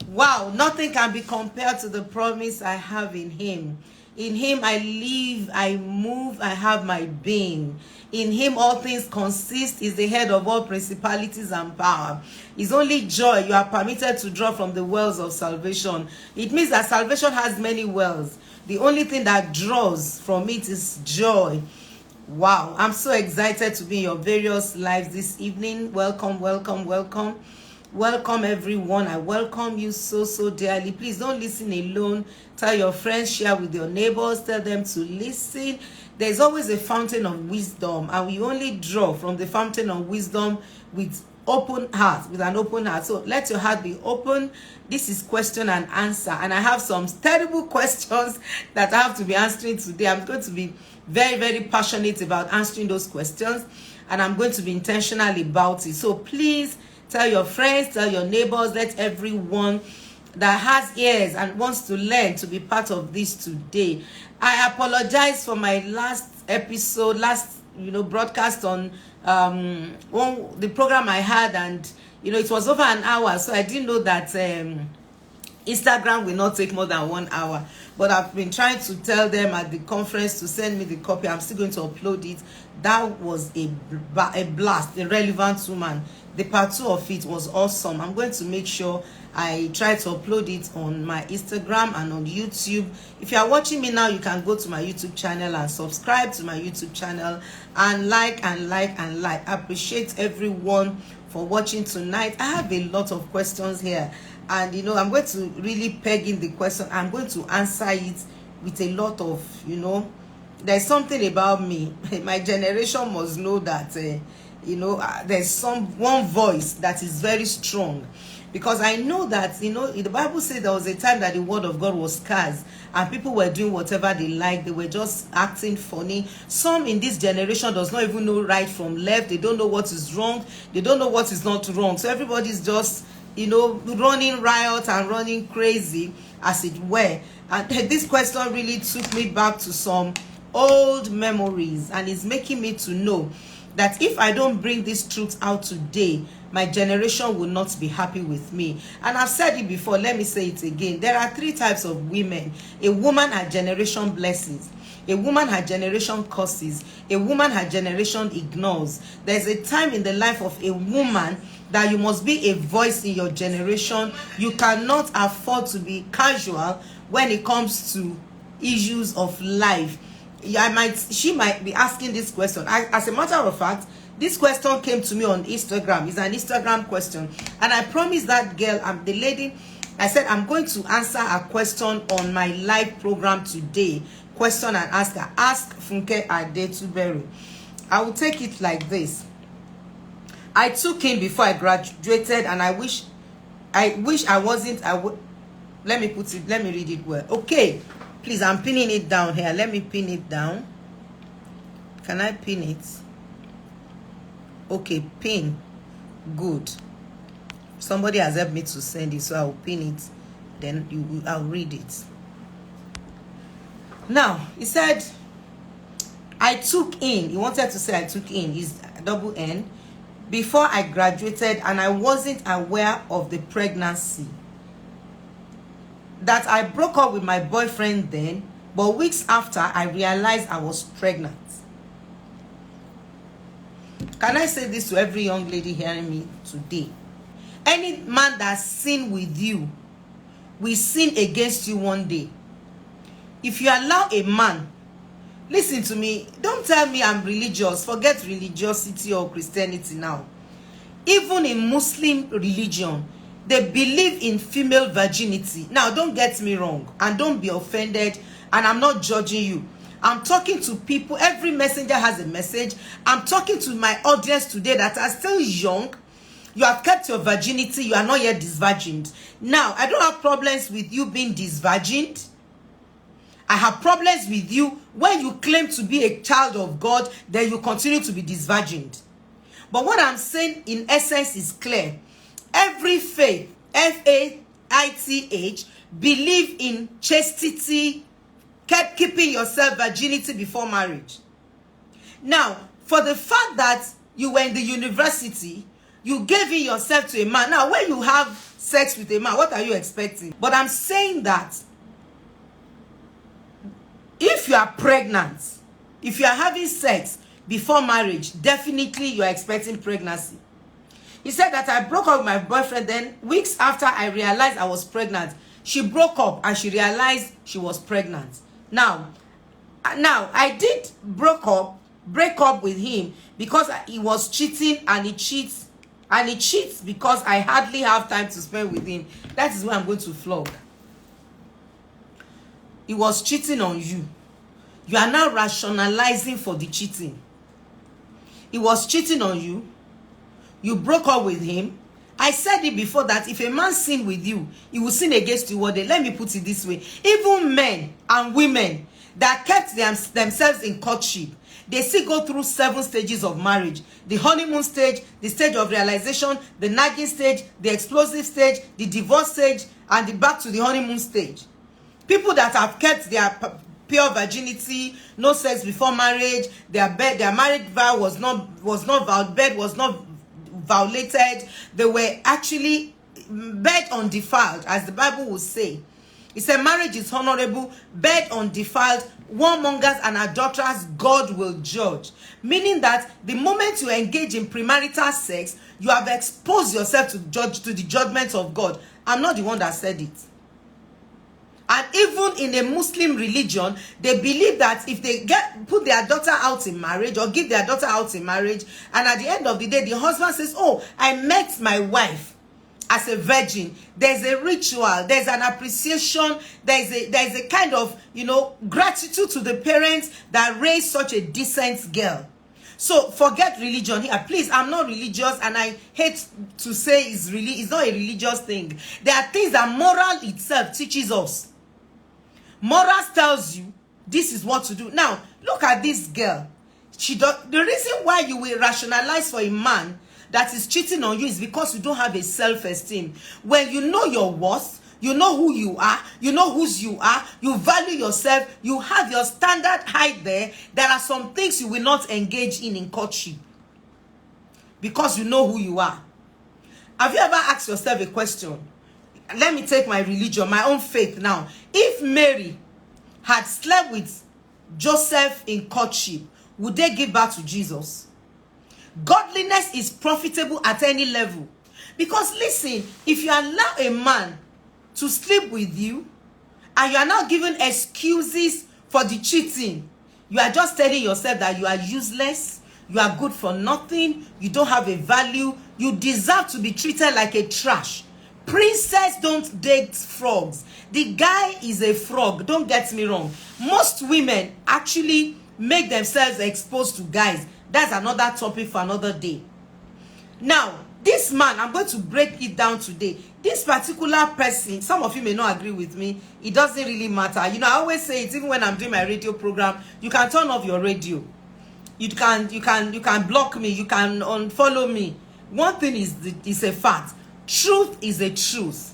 Wow, nothing can be compared to the promise I have in him. In him I live, I move, I have my being. In him all things consist, is the head of all principalities and power. It's only joy you are permitted to draw from the wells of salvation. It means that salvation has many wells. The only thing that draws from it is joy. Wow, I'm so excited to be in your various lives this evening. Welcome, welcome, welcome. Welcome everyone. I welcome you so dearly. Please don't listen alone. Tell your friends, share with your neighbors, tell them to listen. There's always a fountain of wisdom, and we only draw from the fountain of wisdom with open heart, with an open heart. So let your heart be open. This is question and answer, and I have some terrible questions that I have to be answering today. I'm going to be very passionate about answering those questions, and I'm going to be intentional about it. So please tell your friends, tell your neighbors, let everyone that has ears and wants to learn to be part of this today. I apologize for my last episode, broadcast on the program I had, and it was over an hour, so I didn't know that Instagram will not take more than 1 hour. But I've been trying to tell them at the conference to send me the copy. I'm still going to upload it. That was a blast, a relevant woman. The part 2 of it was awesome. I'm going to make sure I try to upload it on my Instagram and on YouTube. If you are watching me now, you can go to my YouTube channel and subscribe to my YouTube channel and like. I appreciate everyone for watching tonight. I have a lot of questions here, and I'm going to really peg in the question. I'm going to answer it with a lot of there's something about me. My generation must know that there's one voice that is very strong, because I know that the Bible said there was a time that the word of God was scarce and people were doing whatever they like. They were just acting funny. Some in this generation does not even know right from left. They don't know what is wrong. They don't know what is not wrong. So everybody's just running riot and running crazy, as it were. And this question really took me back to some old memories, and it's making me to know that if I don't bring this truth out today, my generation will not be happy with me. And I've said it before, let me say it again. There are 3 types of women. A woman her generation blesses. A woman her generation curses. A woman her generation ignores. There's a time in the life of a woman that you must be a voice in your generation. You cannot afford to be casual when it comes to issues of life. She might be asking this question. As a matter of fact, this question came to me on Instagram. It's an Instagram question, and I promised that girl, the lady, I said I'm going to answer a question on my live program today. Question and answer. Ask Funke Adetuberu. I will take it like this. I took in before I graduated, and I wish I wasn't. Let me read it well. Okay. Please, I'm pinning it down here. Let me pin it down. Can I pin it? Okay, pin. Good. Somebody has helped me to send it, so I'll pin it. Then I'll read it. Now, he said, I took in. He wanted to say I took in. Is double N. Before I graduated, and I wasn't aware of the pregnancy. That I broke up with my boyfriend then, but weeks after I realized I was pregnant. Can I say this to every young lady hearing me today? Any man that sin with you will sin against you one day. If you allow a man, listen to me, don't tell me I'm religious. Forget religiosity or Christianity now. Even in Muslim religion, they believe in female virginity. Now, don't get me wrong, and don't be offended, and I'm not judging you. I'm talking to people. Every messenger has a message. I'm talking to my audience today that are still young. You have kept your virginity. You are not yet disvirgined. Now, I don't have problems with you being disvirgined. I have problems with you when you claim to be a child of God, then you continue to be disvirgined. But what I'm saying in essence is clear. Every faith, F-A-I-T-H, believe in chastity, keeping yourself virginity before marriage. Now, for the fact that you were in the university, You gave in yourself to a man. Now, when you have sex with a man, what are you expecting? But I'm saying that if you are pregnant, if you are having sex before marriage, definitely you are expecting pregnancy. He said that I broke up with my boyfriend, then weeks after I realized I was pregnant. She broke up and she realized she was pregnant. Now I did break up with him because he was cheating, and he cheats because I hardly have time to spend with him. That is why I'm going to flog. He was cheating on you. You are now rationalizing for the cheating. He was cheating on you. You broke up with him. I said it before that if a man sin with you, he will sin against you one day. Let me put it this way. Even men and women that kept themselves in courtship, they still go through 7 stages of marriage. The honeymoon stage, the stage of realization, the nagging stage, the explosive stage, the divorce stage, and the back to the honeymoon stage. People that have kept their pure virginity, no sex before marriage, their marriage vow was not vowed, bed was not violated, they were actually bed undefiled, as the Bible will say. It said marriage is honorable, bed undefiled, warmongers and adulterers God will judge. Meaning that the moment you engage in premarital sex, you have exposed yourself to the judgment of God. I'm not the one that said it. And even in a Muslim religion, they believe that if they put their daughter out in marriage or give their daughter out in marriage, and at the end of the day, the husband says, oh, I met my wife as a virgin. There's a ritual, there's an appreciation, there's a kind of, gratitude to the parents that raised such a decent girl. So forget religion here. Please, I'm not religious, and I hate to say it's not a religious thing. There are things that moral itself teaches us. Morals tells you this is what to do. Now, look at this girl. The reason why you will rationalize for a man that is cheating on you is because you don't have a self-esteem. When you know your worth, you know who you are, you know whose you are, you value yourself, you have your standard height there, there are some things you will not engage in courtship because you know who you are. Have you ever asked yourself a question? Let me take my religion, my own faith now. If Mary had slept with Joseph in courtship, would they give birth to Jesus? Godliness is profitable at any level. Because listen, if you allow a man to sleep with you, and you are now giving excuses for the cheating, you are just telling yourself that you are useless, you are good for nothing, you don't have a value, you deserve to be treated like a trash. Princess don't date frogs. The guy is a frog. Don't get me wrong. Most women actually make themselves exposed to guys. That's another topic for another day. Now, this man, I'm going to break it down today. This particular person, some of you may not agree with me. It doesn't really matter. I always say it, even when I'm doing my radio program, you can turn off your radio. You can block me. You can unfollow me. One thing is a fact. Truth is a truth.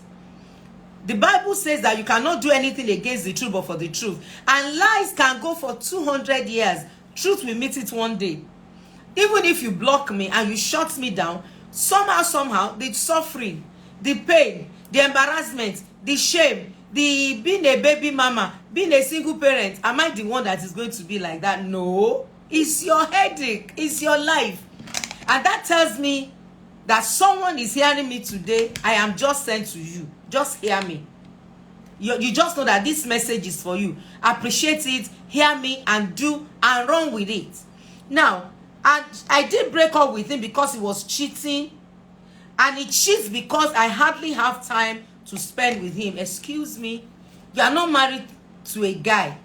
The Bible says that you cannot do anything against the truth but for the truth. And lies can go for 200 years. Truth will meet it one day. Even if you block me and you shut me down, somehow, the suffering, the pain, the embarrassment, the shame, the being a baby mama, being a single parent, am I the one that is going to be like that? No. It's your headache. It's your life. And that tells me that someone is hearing me today. I am just sent to you. Just hear me. You just know that this message is for you. Appreciate it, hear me, and do and run with it. Now, I did break up with him because he was cheating. And he cheats because I hardly have time to spend with him. Excuse me. You are not married to a guy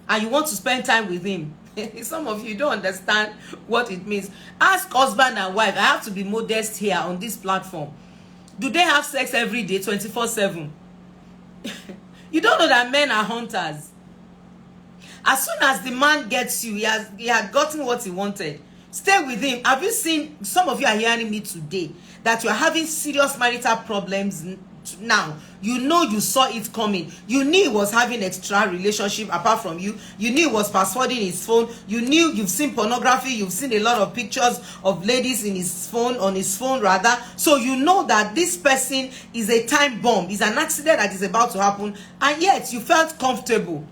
and you want to spend time with him. Some of you don't understand what it means. Ask husband and wife. I have to be modest here on this platform. Do they have sex every day, 24/7? You don't know that men are hunters. As soon as the man gets you, he had gotten what he wanted. Stay with him. Have you seen, some of you are hearing me today, that you are having serious marital problems now. You know you saw it coming. You knew he was having extra relationship apart from you. You knew he was passwording his phone. You knew you've seen pornography. You've seen a lot of pictures of ladies in his phone, on his phone rather. So you know that this person is a time bomb. It's an accident that is about to happen. And yet you felt comfortable.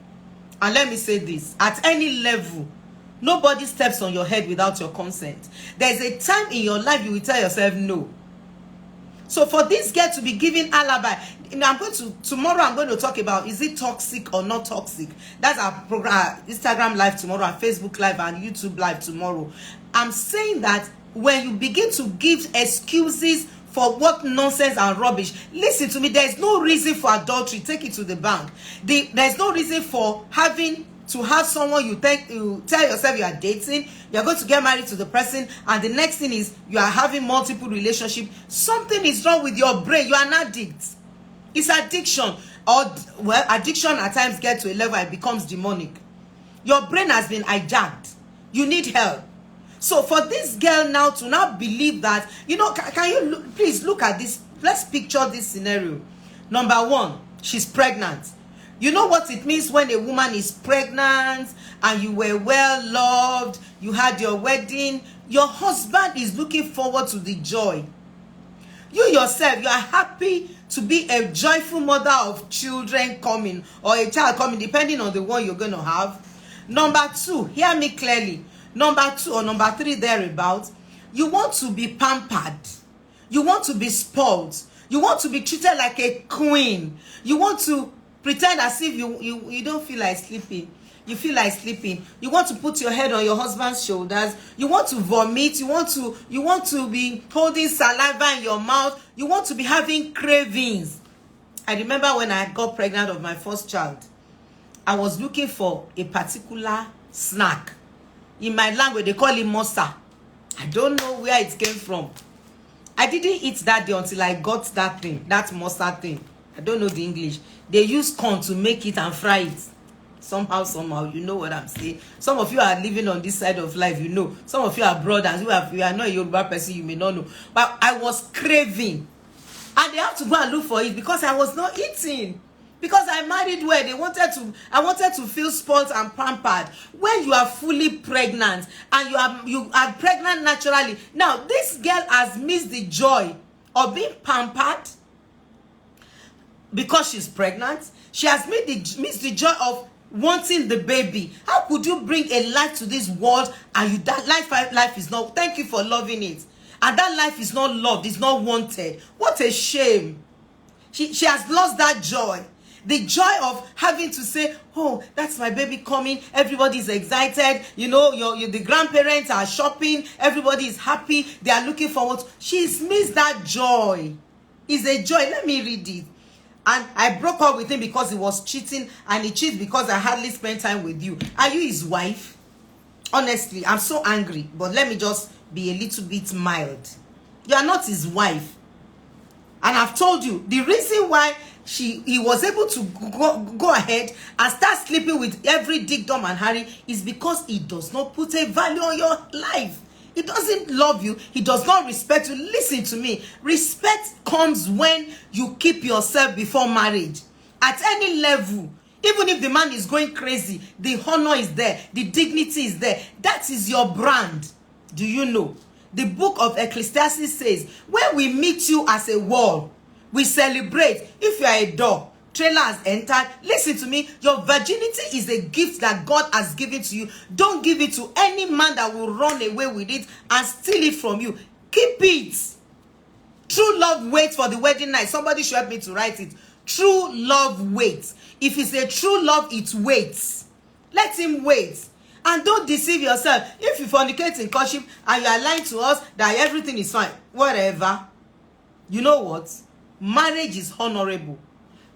And let me say this, at any level, nobody steps on your head without your consent. There's a time in your life you will tell yourself no. So for this girl to be giving alibi, tomorrow I'm going to talk about, is it toxic or not toxic? That's our program, Instagram live tomorrow, and Facebook live, and YouTube live tomorrow. I'm saying that when you begin to give excuses for what nonsense and rubbish, listen to me, there's no reason for adultery. Take it to the bank. There's no reason for having to have someone you tell yourself you are dating, you're going to get married to the person, and the next thing is you are having multiple relationships. Something is wrong with your brain. You are an addict. It's addiction. Or, well, addiction at times gets to a level it becomes demonic. Your brain has been hijacked. You need help. So for this girl now to now believe that, you know, can you please look at this? Let's picture this scenario. Number one, she's pregnant. You know what it means when a woman is pregnant and you were well loved, you had your wedding, your husband is looking forward to the joy. You yourself, you are happy to be a joyful mother of children coming, or a child coming, depending on the one you're going to have. Number two, hear me clearly. Number two or number three thereabouts, you want to be pampered. You want to be spoiled. You want to be treated like a queen. You want to pretend as if you don't feel like sleeping. You feel like sleeping. You want to put your head on your husband's shoulders. You want to vomit. You want to be holding saliva in your mouth. You want to be having cravings. I remember when I got pregnant of my first child, I was looking for a particular snack. In my language, they call it mosa. I don't know where it came from. I didn't eat that day until I got that thing, that mosa thing. I don't know the English. They use corn to make it and fry it. Somehow, you know what I'm saying. Some of you are living on this side of life, you know. Some of you are brothers, you are not a Yoruba person, you may not know. But I was craving. And they have to go and look for it because I was not eating. Because I married where I wanted to feel spoiled and pampered. When you are fully pregnant and you are pregnant naturally. Now, this girl has missed the joy of being pampered because she's pregnant. She has missed the joy of wanting the baby. How could you bring a life to this world and that life is not, thank you for loving it, and that life is not loved, is not wanted? What a shame. She has lost that joy. The joy of having to say, oh, that's my baby coming. Everybody's excited. You know, the grandparents are shopping. Everybody is happy. They are looking forward. She's missed that joy. It's a joy. Let me read it. And I broke up with him because he was cheating, and he cheats because I hardly spend time with you. Are you his wife? Honestly, I'm so angry. But let me just be a little bit mild. You are not his wife. And I've told you, the reason why he was able to go ahead and start sleeping with every Dick, Dumb and Harry is because he does not put a value on your life. He doesn't love you. He does not respect you. Listen to me. Respect comes when you keep yourself before marriage. At any level, even if the man is going crazy, the honor is there. The dignity is there. That is your brand. Do you know? The book of Ecclesiastes says, when we meet you as a wall, we celebrate. If you are a door, trailer has entered. Listen to me. Your virginity is a gift that God has given to you. Don't give it to any man that will run away with it and steal it from you. Keep it. True love waits for the wedding night. Somebody should help me to write it. True love waits. If it's a true love, it waits. Let him wait. And don't deceive yourself. If you fornicate in courtship and you are lying to us that everything is fine, whatever, you know what? Marriage is honorable.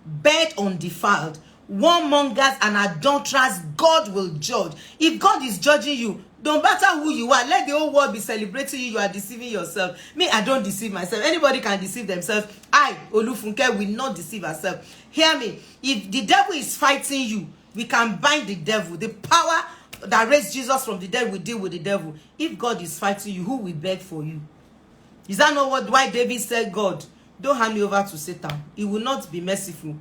Bed undefiled. Warmongers and adulterers, God will judge. If God is judging you, don't matter who you are, let the whole world be celebrating you. You are deceiving yourself. Me, I don't deceive myself. Anybody can deceive themselves. I, Olufunke, will not deceive ourselves. Hear me. If the devil is fighting you, we can bind the devil. The power that raised Jesus from the dead will deal with the devil. If God is fighting you, who will beg for you? Is that not why David said, God, don't hand me over to Satan. He will not be merciful.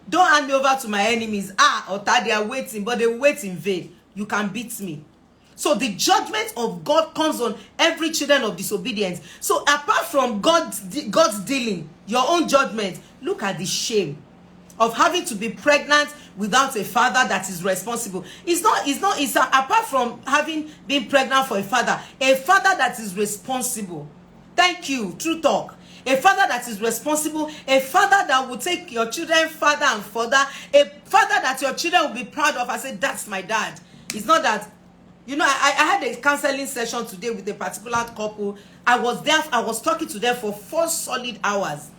Don't hand me over to my enemies. Ota, they are waiting, but they wait in vain. You can beat me. So the judgment of God comes on every children of disobedience. So apart from God's dealing, your own judgment, look at the shame of having to be pregnant without a father that is responsible. It's apart from having been pregnant for a father that is responsible. Thank you, true talk. A father that is responsible, a father that will take your children father and further, a father that your children will be proud of. I say, that's my dad. It's not that, you know, I had a counseling session today with a particular couple. I was there, I was talking to them for 4 solid hours.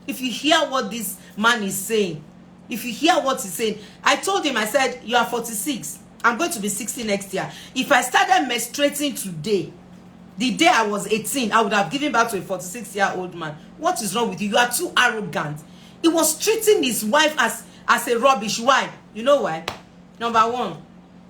If you hear what this man is saying, if you hear what he's saying, I told him, I said, you are 46. I'm going to be 60 next year. If I started menstruating today, the day I was 18, I would have given back to a 46-year-old man. What is wrong with you? You are too arrogant. He was treating his wife as a rubbish. Why? You know why? Number one,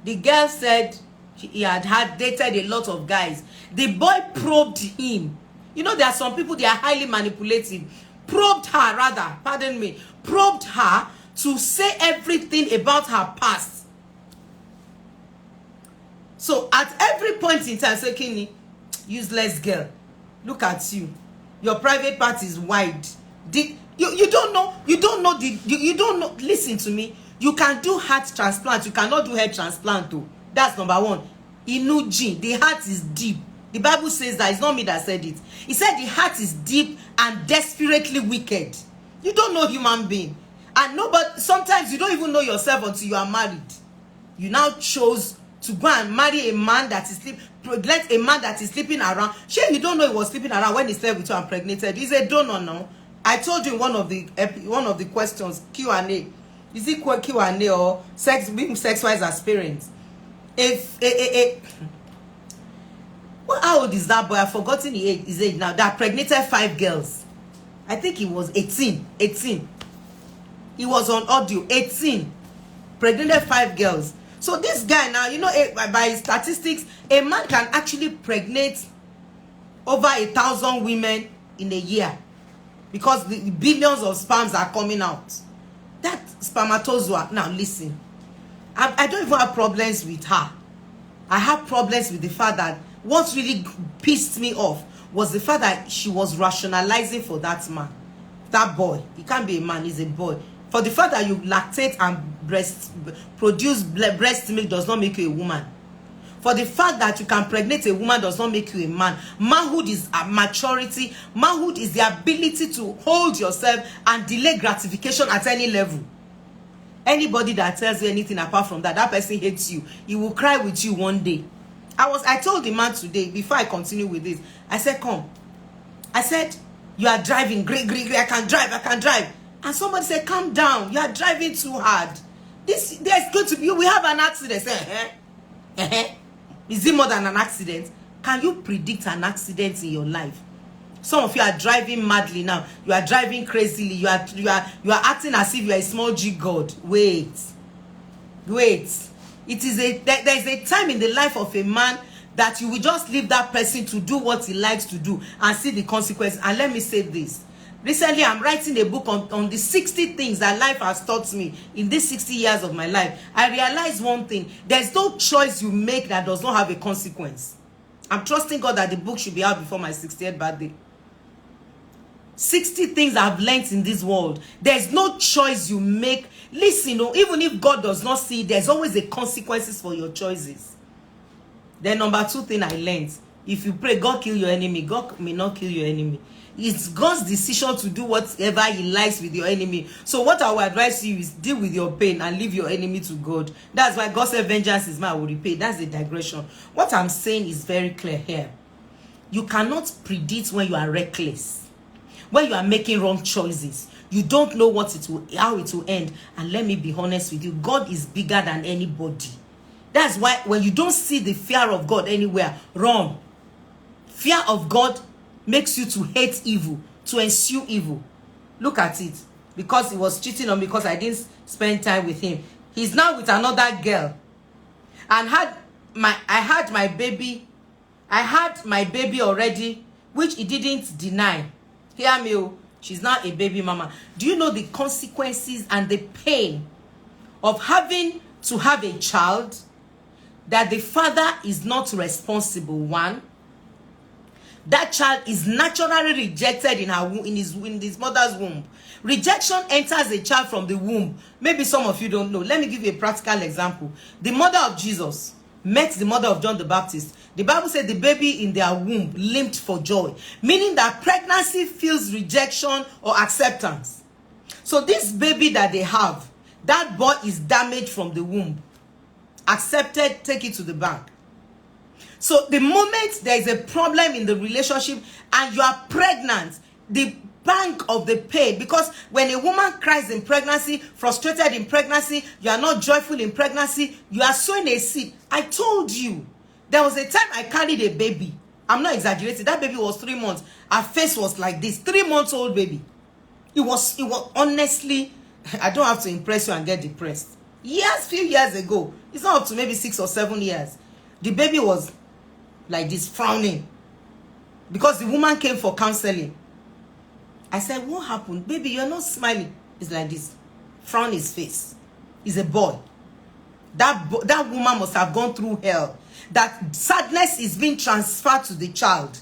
the girl said he had dated a lot of guys. The boy probed him. You know, there are some people, they are highly manipulative. Probed her, rather, pardon me, probed her to say everything about her past. So at every point in time, say, Kini, useless girl, look at you. Your private part is wide. You don't know. Listen to me. You can do heart transplant. You cannot do head transplant too. That's number one. Inuji, the heart is deep. The Bible says that. It's not me that said it. It said the heart is deep and desperately wicked. You don't know human being. And nobody, sometimes you don't even know yourself until you are married. You now chose to go and marry a man that is sleeping around. Sure, you don't know he was sleeping around when he slept with you and impregnated. He's a donor now. I told you in one of the questions, Q&A. Is it Q&A or being sex-wise as parents? How old is that boy? I've forgotten his age now. That impregnated 5 girls. I think he was 18. He was on audio. 18. Pregnant 5 girls. So this guy now, you know, by statistics, a man can actually pregnate over 1,000 women in a year because the billions of sperms are coming out. That spermatozoa. Now listen, I don't even have problems with her. I have problems with the fact that what really pissed me off was the fact that she was rationalizing for that man, that boy. He can't be a man, he's a boy. For the fact that you lactate and produce breast milk does not make you a woman. For the fact that you can pregnate a woman does not make you a man. Manhood is a maturity. Manhood is the ability to hold yourself and delay gratification at any level. Anybody that tells you anything apart from that, that person hates you. He will cry with you one day. I told the man today, before I continue with this, I said, come. I said, you are driving, great, I can drive. And somebody said, calm down, you are driving too hard. There's going to be, we have an accident. Say, Is it more than an accident? Can you predict an accident in your life? Some of you are driving madly now. You are driving crazily. You are acting as if you are a small G God. Wait. There is a time in the life of a man that you will just leave that person to do what he likes to do and see the consequences. And let me say this. Recently, I'm writing a book on the 60 things that life has taught me in these 60 years of my life. I realized one thing. There's no choice you make that does not have a consequence. I'm trusting God that the book should be out before my 60th birthday. 60 things I've learned in this world. There's no choice you make. Listen, even if God does not see, there's always a consequences for your choices. Then number 2 thing I learned. If you pray, God kill your enemy. God may not kill your enemy. It's God's decision to do whatever he likes with your enemy. So what I would advise you is deal with your pain and leave your enemy to God. That's why God said vengeance is mine, I will repay. That's a digression. What I'm saying is very clear here. You cannot predict when you are reckless. When you are making wrong choices. You don't know how it will end. And let me be honest with you. God is bigger than anybody. That's why when you don't see the fear of God anywhere, run. Fear of God makes you to hate evil, to ensue evil. Look at it. Because he was cheating on me because I didn't spend time with him. He's now with another girl. And I had my baby already, which he didn't deny. Hear me. She's now a baby mama. Do you know the consequences and the pain of having to have a child that the father is not responsible? One, that child is naturally rejected in his mother's womb. Rejection enters a child from the womb. Maybe some of you don't know. Let me give you a practical example. The mother of Jesus met the mother of John the Baptist. The Bible said the baby in their womb leaped for joy, meaning that pregnancy feels rejection or acceptance. So this baby that they have, that boy is damaged from the womb. Accepted, take it to the bank. So the moment there is a problem in the relationship and you are pregnant, the bank of the pain, because when a woman cries in pregnancy, frustrated in pregnancy, you are not joyful in pregnancy, you are sowing a seed. I told you, there was a time I carried a baby. I'm not exaggerating. That baby was 3 months. Her face was like this. 3 months old baby. It was honestly, I don't have to impress you and get depressed. Few years ago, it's not up to maybe 6 or 7 years. The baby was like this, frowning, because the woman came for counseling. I said, what happened? Baby, you're not smiling. It's like this, frown his face. He's a boy. That woman must have gone through hell. That sadness is being transferred to the child.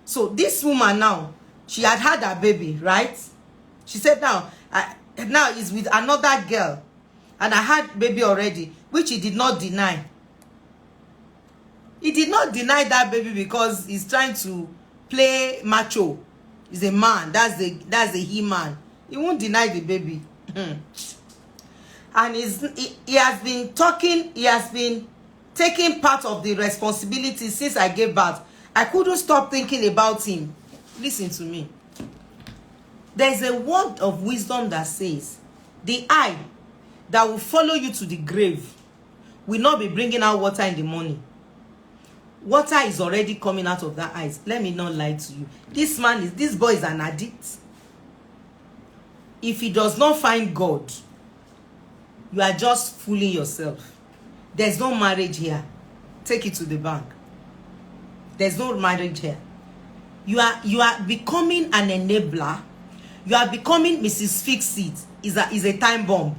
So this woman now, she had her baby, right? She said now he's with another girl. And I had baby already, which he did not deny. He did not deny that baby because he's trying to play macho. He's a man. That's the he-man. He won't deny the baby. And he has been talking, he has been taking part of the responsibility since I gave birth. I couldn't stop thinking about him. Listen to me. There's a word of wisdom that says, the eye that will follow you to the grave will not be bringing out water in the morning. Water is already coming out of that eyes. Let me not lie to you. This boy is an addict. If he does not find God, you are just fooling yourself. There's no marriage here. Take it to the bank. There's no marriage here. You are becoming an enabler. You are becoming Mrs. Fix-It. Is a time bomb.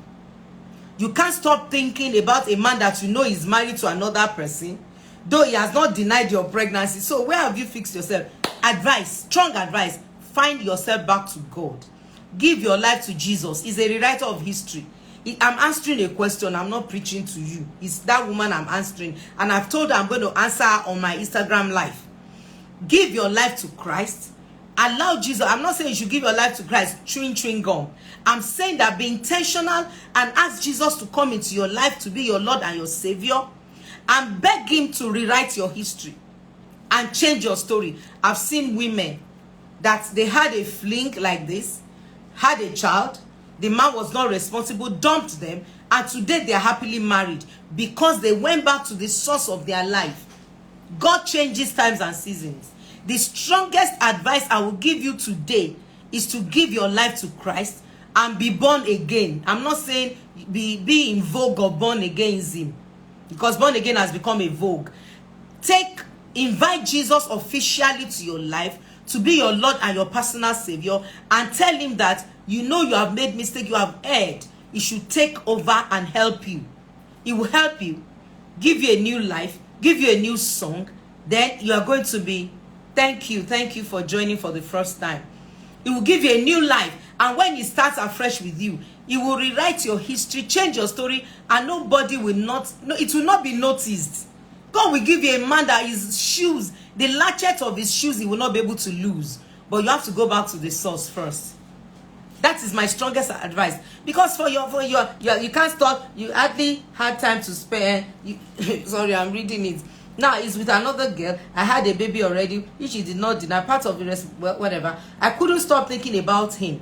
You can't stop thinking about a man that you know is married to another person, though he has not denied your pregnancy. So where have you fixed yourself? Advice, strong advice. Find yourself back to God. Give your life to Jesus. He's a rewriter of history. I'm answering a question. I'm not preaching to you. It's that woman I'm answering. And I've told her I'm going to answer her on my Instagram live. Give your life to Christ. Allow Jesus. I'm not saying you should give your life to Christ chewing gum. I'm saying that be intentional and ask Jesus to come into your life to be your Lord and your Savior. And beg him to rewrite your history and change your story. I've seen women that they had a fling like this, had a child, the man was not responsible, dumped them, and today they are happily married because they went back to the source of their life. God changes times and seasons. The strongest advice I will give you today is to give your life to Christ and be born again. I'm not saying be in vogue or born againism, because born again has become a vogue. Invite Jesus officially to your life to be your Lord and your personal Savior, and tell him that you know you have made mistake, you have erred. He should take over and help you. He will help you, give you a new life, give you a new song. Then you are going to be, thank you for joining for the first time. He will give you a new life, and when he starts afresh with you, he will rewrite your history, change your story, and nobody will not, no, it will not be noticed. God will give you a man that his shoes, the latchet of his shoes, he will not be able to lose. But you have to go back to the source first. That is my strongest advice. Because you can't stop. You hardly had time to spare. Sorry, I'm reading it. Now it's with another girl. I had a baby already, which he did not deny. Part of the rest, well, whatever. I couldn't stop thinking about him.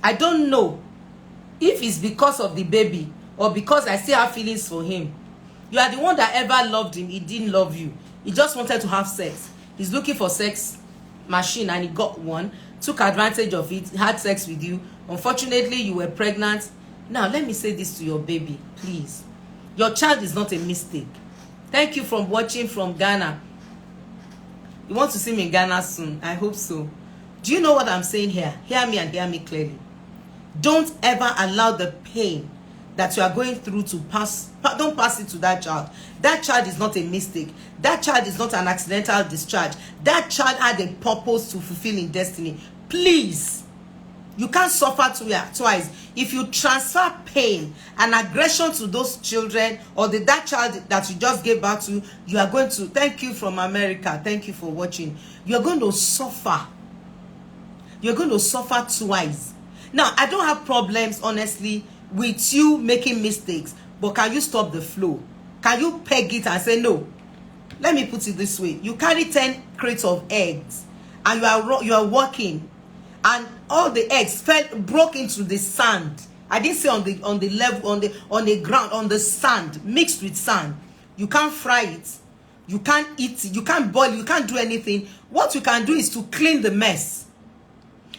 I don't know if it's because of the baby or because I still have feelings for him. You are the one that ever loved him. He didn't love you. He just wanted to have sex. He's looking for sex machine and he got one. Took advantage of it. Had sex with you. Unfortunately, you were pregnant. Now, let me say this to your baby, please. Your child is not a mistake. Thank you for watching from Ghana. You want to see me in Ghana soon? I hope so. Do you know what I'm saying here? Hear me and hear me clearly. Don't ever allow the pain that you are going through to don't pass it to that child. That child is not a mistake. That child is not an accidental discharge. That child had a purpose to fulfill in destiny. Please, you can't suffer twice. If you transfer pain and aggression to those children or that child that you just gave birth to, you are going to, thank you from America, thank you for watching, you are going to suffer. You're going to suffer twice. Now, I don't have problems, honestly, with you making mistakes, but can you stop the flow? Can you peg it and say, no? Let me put it this way. You carry 10 crates of eggs and you are walking and all the eggs broke into the sand. I didn't say on the level, on the ground, on the sand, mixed with sand. You can't fry it. You can't eat it. You can't boil it. You can't do anything. What you can do is to clean the mess.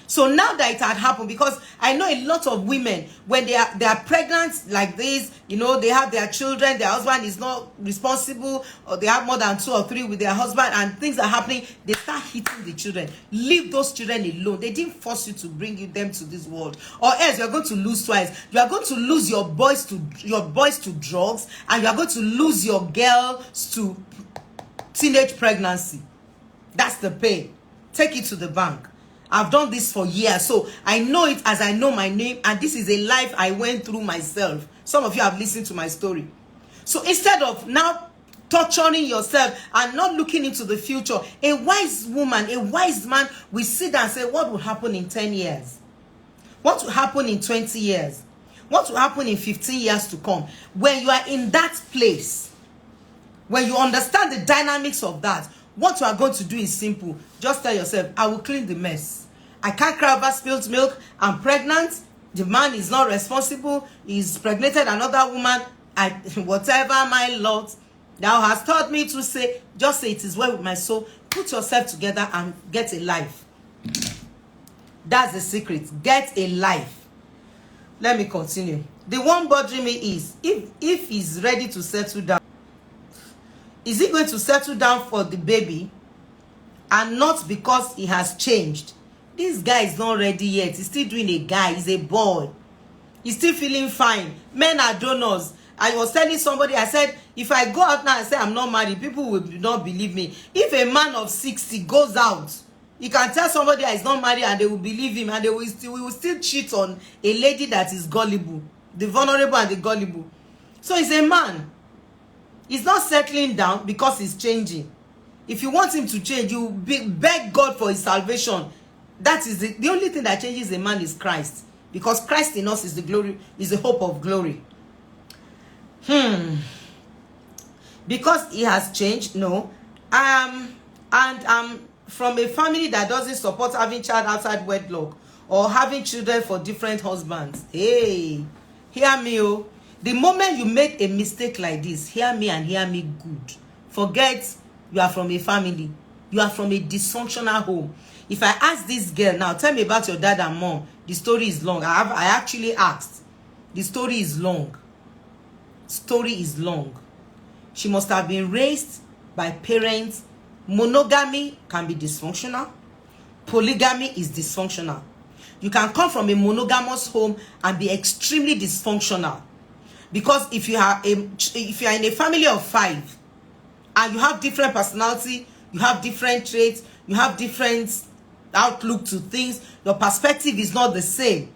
So now that it had happened, because I know a lot of women, when they are pregnant like this, you know, they have their children, their husband is not responsible, or they have more than 2 or 3 with their husband, and things are happening, they start hitting the children. Leave those children alone. They didn't force you to bring them to this world, or else you're going to lose twice. You are going to lose your boys to drugs, and you are going to lose your girls to teenage pregnancy. That's the pain. Take it to the bank. I've done this for years, so I know it as I know my name, and this is a life I went through myself. Some of you have listened to my story. So instead of now torturing yourself and not looking into the future, a wise woman, a wise man will sit down and say, what will happen in 10 years? What will happen in 20 years? What will happen in 15 years to come? When you are in that place, when you understand the dynamics of that, what you are going to do is simple. Just tell yourself, I will clean the mess. I can't cry over spilled milk. I'm pregnant. The man is not responsible. He's pregnated another woman. Whatever my Lord thou hast taught me to say, just say it is well with my soul. Put yourself together and get a life. That's the secret. Get a life. Let me continue. The one bothering me is, if he's ready to settle down, is he going to settle down for the baby and not because he has changed? This guy is not ready yet. He's still doing a guy. He's a boy. He's still feeling fine. Men are donors. I was telling somebody, I said, if I go out now and say I'm not married, people will not believe me. If a man of 60 goes out, he can tell somebody that is not married and they will believe him, and we will still cheat on a lady that is gullible, the vulnerable and the gullible. So he's a man. He's not settling down because he's changing. If you want him to change, you beg God for his salvation. That is the only thing that changes a man is Christ. Because Christ in us is the glory, is the hope of glory. Because he has changed, no. And I'm from a family that doesn't support having child outside wedlock or having children for different husbands. Hey, hear me, oh. The moment you make a mistake like this, hear me and hear me good. Forget you are from a family. You are from a dysfunctional home. If I ask this girl now, tell me about your dad and mom, the story is long. I actually asked. The story is long. Story is long. She must have been raised by parents. Monogamy can be dysfunctional. Polygamy is dysfunctional. You can come from a monogamous home and be extremely dysfunctional. Because if you are in a family of 5 and you have different personality, you have different traits, you have different outlook to things, your perspective is not the same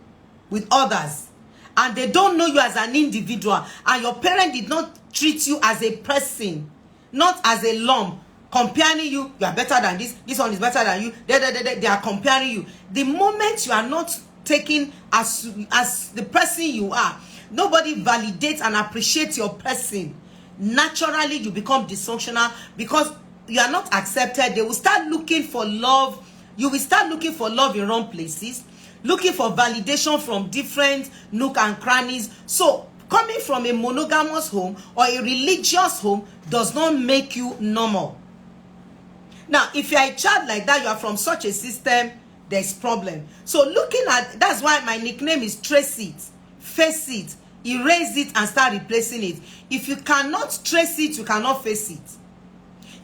with others, and they don't know you as an individual, and your parent did not treat you as a person, not as a lump, comparing you are better than this one is better than you, they are comparing you. The moment you are not taken as the person you are, nobody validates and appreciates your person, naturally you become dysfunctional because you are not accepted. They will start looking for love. You will start looking for love in wrong places, looking for validation from different nook and crannies. So coming from a monogamous home or a religious home does not make you normal. Now, if you are a child like that, you are from such a system, there's problem. So looking at, that's why my nickname is trace it, face it, erase it, and start replacing it. If you cannot trace it, you cannot face it.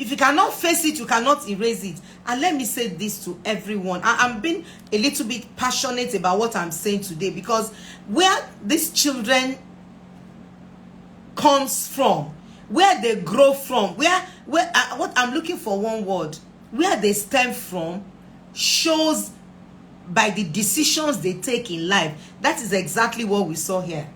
If you cannot face it, you cannot erase it. And let me say this to everyone. I'm being a little bit passionate about what I'm saying today, because where these children comes from, where they grow from, where what I'm looking for, one word, where they stem from, shows by the decisions they take in life. That is exactly what we saw here.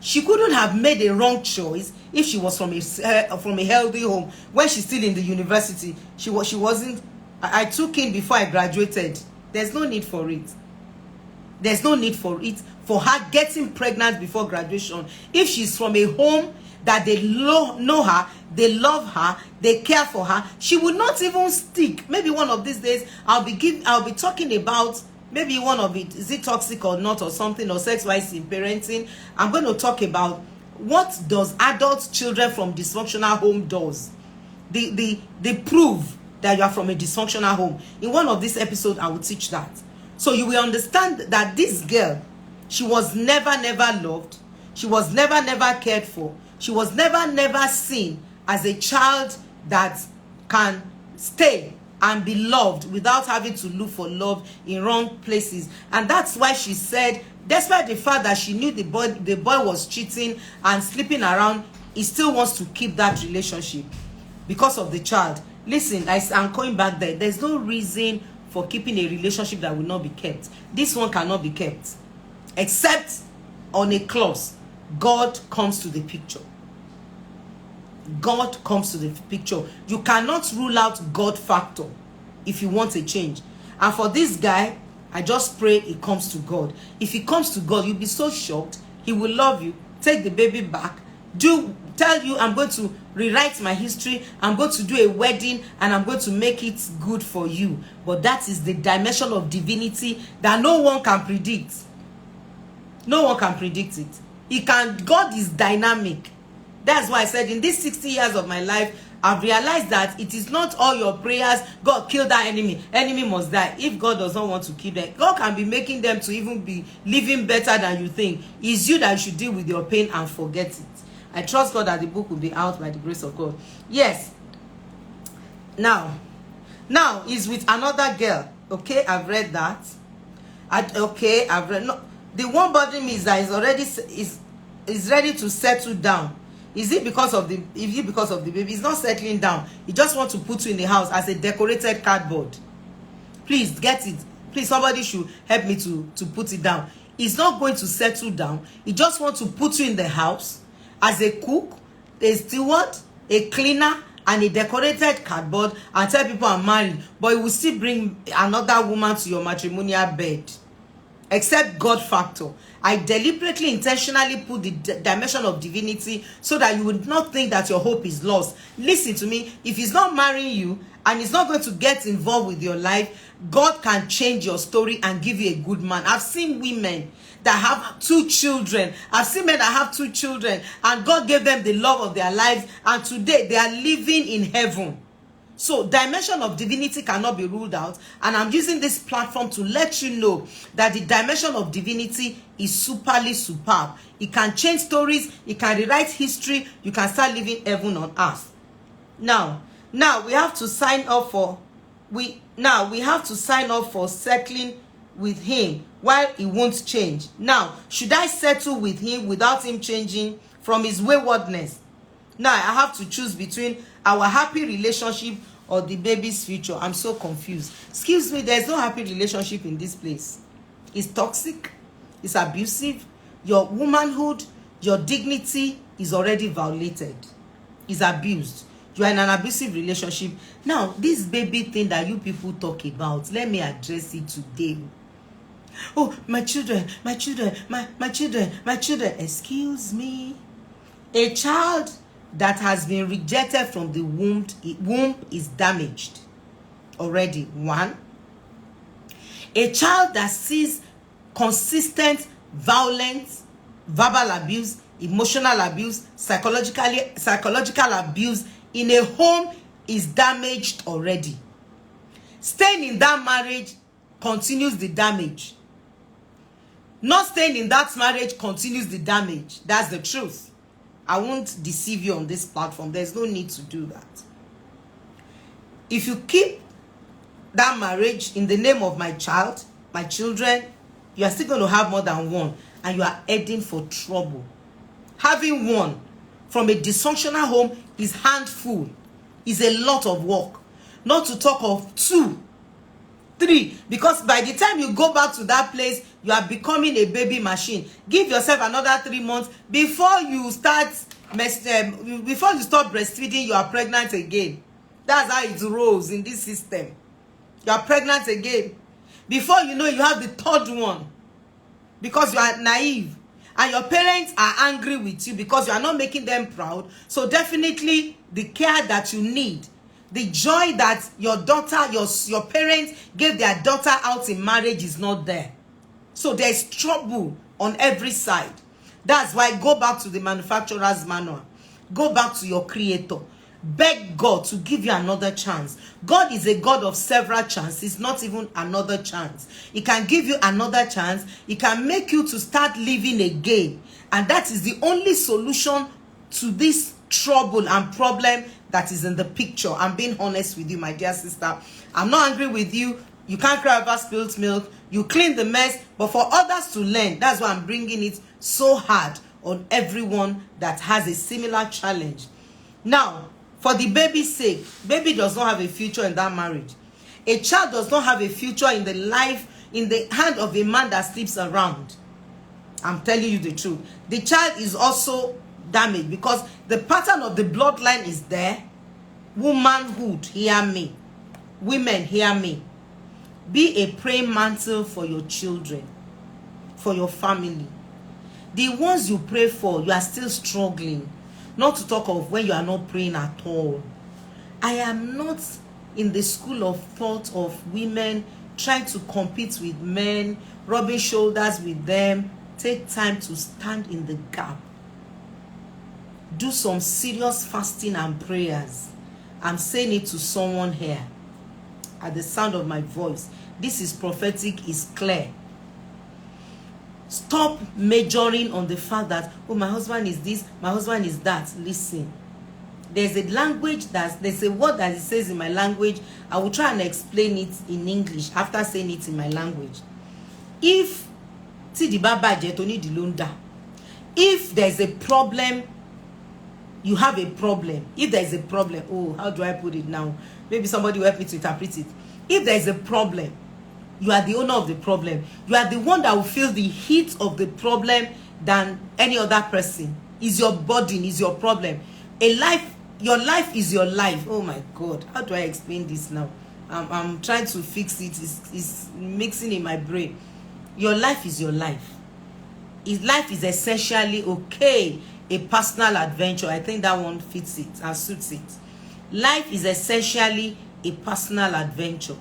She couldn't have made a wrong choice if she was from a healthy home. When she's still in the university, she wasn't. I took in before I graduated. There's no need for it. There's no need for it, for her getting pregnant before graduation. If she's from a home that they know her, they love her, they care for her, she would not even stick. Maybe one of these days I'll be talking about, maybe one of it, is it toxic or not, or something, or sex-wise in parenting. I'm going to talk about what does adult children from dysfunctional home does. They prove that you are from a dysfunctional home. In one of these episodes, I will teach that. So you will understand that this girl, she was never loved. She was never cared for. She was never seen as a child that can stay and be loved without having to look for love in wrong places. And that's why she said, despite the fact that she knew the boy was cheating and sleeping around, he still wants to keep that relationship because of the child. Listen, I'm going back there. There's no reason for keeping a relationship that will not be kept. This one cannot be kept, except on a clause. God comes to the picture. God comes to the picture. You cannot rule out God factor if you want a change. And for this guy, I just pray it comes to God. If he comes to God, you'll be so shocked. He will love you, take the baby back, tell you, I'm going to rewrite my history, I'm going to do a wedding, and I'm going to make it good for you. But that is the dimension of divinity that no one can predict. No one can predict it. God is dynamic. That's why I said, in these 60 years of my life, I've realized that it is not all your prayers, God, kill that enemy. Enemy must die. If God does not want to kill them, God can be making them to even be living better than you think. It's you that should deal with your pain and forget it. I trust God that the book will be out by the grace of God. Yes. Now is with another girl. Okay, I've read that. I've read. No, the one bothering me is that is ready to settle down. Is it because of the baby? He's not settling down. He just wants to put you in the house as a decorated cardboard. Please get it. Please, somebody should help me to put it down. He's not going to settle down. He just wants to put you in the house as a cook, a steward, a cleaner, and a decorated cardboard, and tell people I'm married. But he will still bring another woman to your matrimonial bed. Except God factor. I deliberately, intentionally put the dimension of divinity so that you would not think that your hope is lost. Listen to me. If he's not marrying you and he's not going to get involved with your life, God can change your story and give you a good man. I've seen women that have 2 children. I've seen men that have 2 children, and God gave them the love of their lives, and today they are living in heaven. So dimension of divinity cannot be ruled out, and I'm using this platform to let you know that the dimension of divinity is superly superb. It can change stories, it can rewrite history, you can start living heaven on earth. Now we have to sign up for settling with him while he won't change. Now, should I settle with him without him changing from his waywardness? Now I have to choose between our happy relationship or the baby's future. I'm so confused. Excuse me, there's no happy relationship in this place. It's toxic, it's abusive. Your womanhood, your dignity is already violated. It's abused. You are in an abusive relationship. Now, this baby thing that you people talk about, let me address it today. Oh, my children. Excuse me. A child that has been rejected from the womb is damaged already. 1. A child that sees consistent violence, verbal abuse, emotional abuse, psychological abuse in a home is damaged already. Staying in that marriage continues the damage. Not staying in that marriage continues the damage. That's the truth. I won't deceive you on this platform. There's no need to do that. If you keep that marriage in the name of my child, my children, you are still going to have more than one, and you are heading for trouble. Having one from a dysfunctional home is handful, is a lot of work. Not to talk of 2, 3, because by the time you go back to that place, you are becoming a baby machine. Give yourself another 3 months before you start before you stop breastfeeding. You are pregnant again. That's how it rolls in this system. You are pregnant again. Before you know, you have the 3rd one, because you are naive and your parents are angry with you because you are not making them proud. So definitely the care that you need, the joy that your daughter, your parents gave their daughter out in marriage is not there. So there's trouble on every side. That's why go back to the manufacturer's manual. Go back to your creator. Beg God to give you another chance. God is a God of several chances, not even another chance. He can give you another chance. He can make you to start living again. And that is the only solution to this trouble and problem that is in the picture. I'm being honest with you, my dear sister. I'm not angry with you. You can't cry over spilled milk. You clean the mess. But for others to learn, that's why I'm bringing it so hard on everyone that has a similar challenge. Now, for the baby's sake, baby does not have a future in that marriage. A child does not have a future in the life, in the hand of a man that sleeps around. I'm telling you the truth. The child is also damaged because the pattern of the bloodline is there. Womanhood, hear me. Women, hear me. Be a praying mantle for your children, for your family. The ones you pray for, you are still struggling. Not to talk of when you are not praying at all. I am not in the school of thought of women trying to compete with men, rubbing shoulders with them. Take time to stand in the gap. Do some serious fasting and prayers. I'm saying it to someone here at the sound of my voice. This is prophetic, is clear. Stop majoring on the fact that, oh, my husband is this, my husband is that. Listen, there's a language, there's a word that it says in my language. I will try and explain it in English after saying it in my language. If if there's a problem, you have a problem. If there's a problem, oh, how do I put it now? Maybe somebody will help me to interpret it. If there's a problem, you are the owner of the problem. You are the one that will feel the heat of the problem than any other person. Is your burden, is your problem. Your life is your life. Oh my God, how do I explain this now? I'm trying to fix it. It's mixing in my brain. Your life is your life. Life is essentially, okay, a personal adventure. I think that one fits it and suits it. Life is essentially a personal adventure.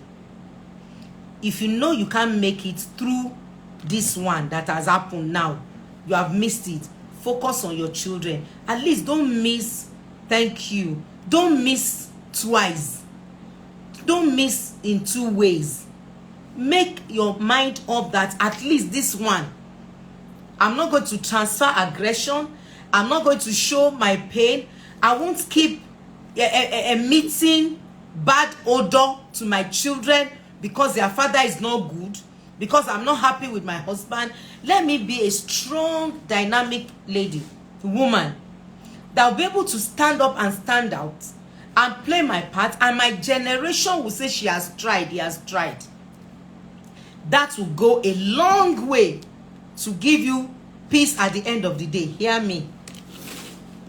If you know you can't make it through this one that has happened now, you have missed it. Focus on your children. At least don't miss thank you. Don't miss twice. Don't miss in 2 ways. Make your mind up that at least this one, I'm not going to transfer aggression. I'm not going to show my pain. I won't keep emitting bad odor to my children because their father is not good, because I'm not happy with my husband. Let me be a strong, dynamic lady, woman, that will be able to stand up and stand out and play my part, and my generation will say she has tried, he has tried. That will go a long way to give you peace at the end of the day. Hear me.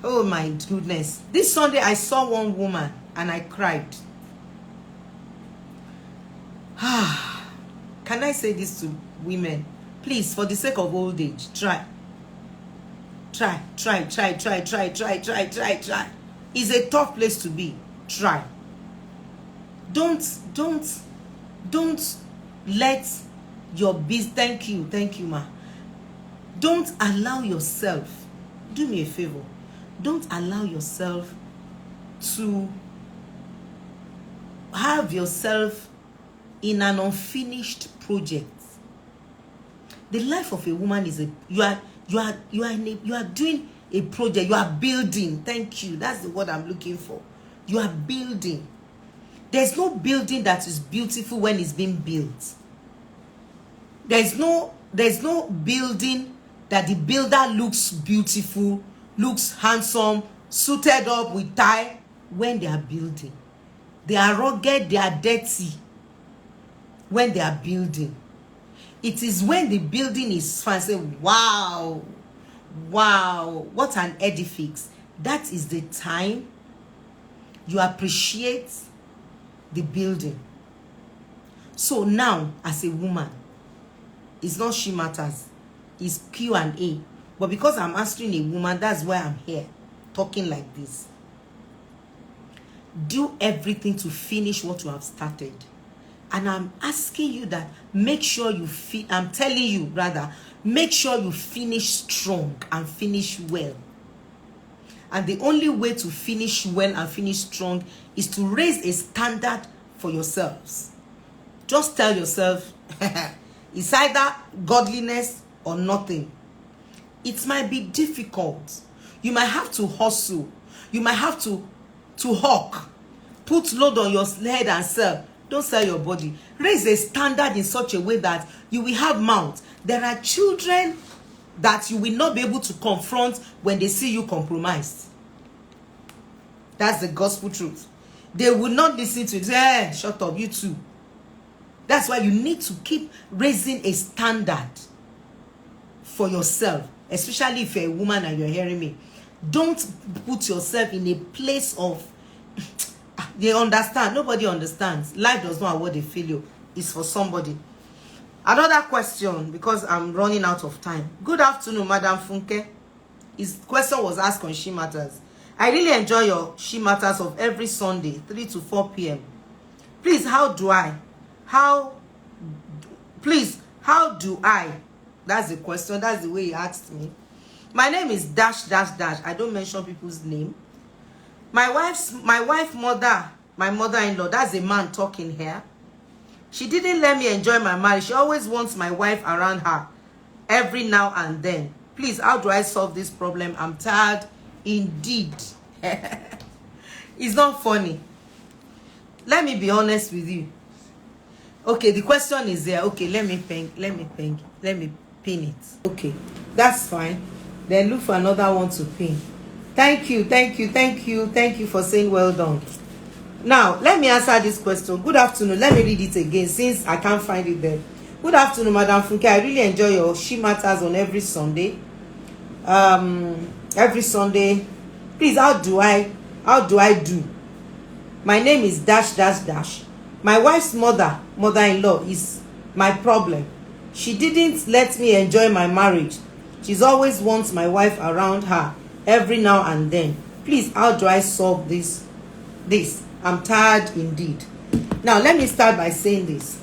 Oh my goodness. This Sunday I saw one woman and I cried. Can I say this to women? Please, for the sake of old age, try. It's a tough place to be. Try. Don't let your business. Thank you, ma. Don't allow yourself, do me a favor, don't allow yourself to have yourself in an unfinished project. The life of a woman is you are doing a project, you are building. Thank you. That's the word I'm looking for. You are building. There's no building that is beautiful when it's being built. There's no building that the builder looks beautiful, looks handsome, suited up with tie when they are building. They are rugged, they are dirty when they are building. It is when the building is fine, say, wow, wow, what an edifice. That is the time you appreciate the building. So now, as a woman, it's not she matters, it's Q&A. But because I'm answering a woman, that's why I'm here talking like this. Do everything to finish what you have started. And I'm asking you that make sure you I'm telling you rather, make sure you finish strong and finish well. And the only way to finish well and finish strong is to raise a standard for yourselves. Just tell yourself, it's either godliness or nothing. It might be difficult. You might have to hustle. You might have to hawk. Put load on your head and sell. Don't sell your body. Raise a standard in such a way that you will have mouth. There are children that you will not be able to confront when they see you compromised. That's the gospel truth. They will not listen to it. Hey, shut up, you too. That's why you need to keep raising a standard for yourself, especially if you're a woman and you're hearing me. Don't put yourself in a place of, they understand. Nobody understands. Life does not award a failure. It's for somebody. Another question, because I'm running out of time. Good afternoon, Madam Funke. His question was asked on She Matters. I really enjoy your She Matters of every Sunday, 3 to 4 p.m. Please, how do I? That's the question. That's the way he asked me. My name is dash dash dash. I don't mention people's name. My mother-in-law, that's a man talking here. She didn't let me enjoy my marriage. She always wants my wife around her every now and then. Please, how do I solve this problem? I'm tired indeed. It's not funny. Let me be honest with you. Okay, the question is there. Okay, let me pin it. Okay, that's fine. Then look for another one to pin. Thank you for saying well done. Now, let me answer this question. Good afternoon. Let me read it again since I can't find it there. Good afternoon, Madam Funke. I really enjoy your She Matters on every Sunday. Every Sunday. Please, how do I do? My name is dash dash dash. My wife's mother-in-law is my problem. She didn't let me enjoy my marriage. She's always wants my wife around her every now and then. Please, how do I solve this? I'm tired indeed. Now, let me start by saying this.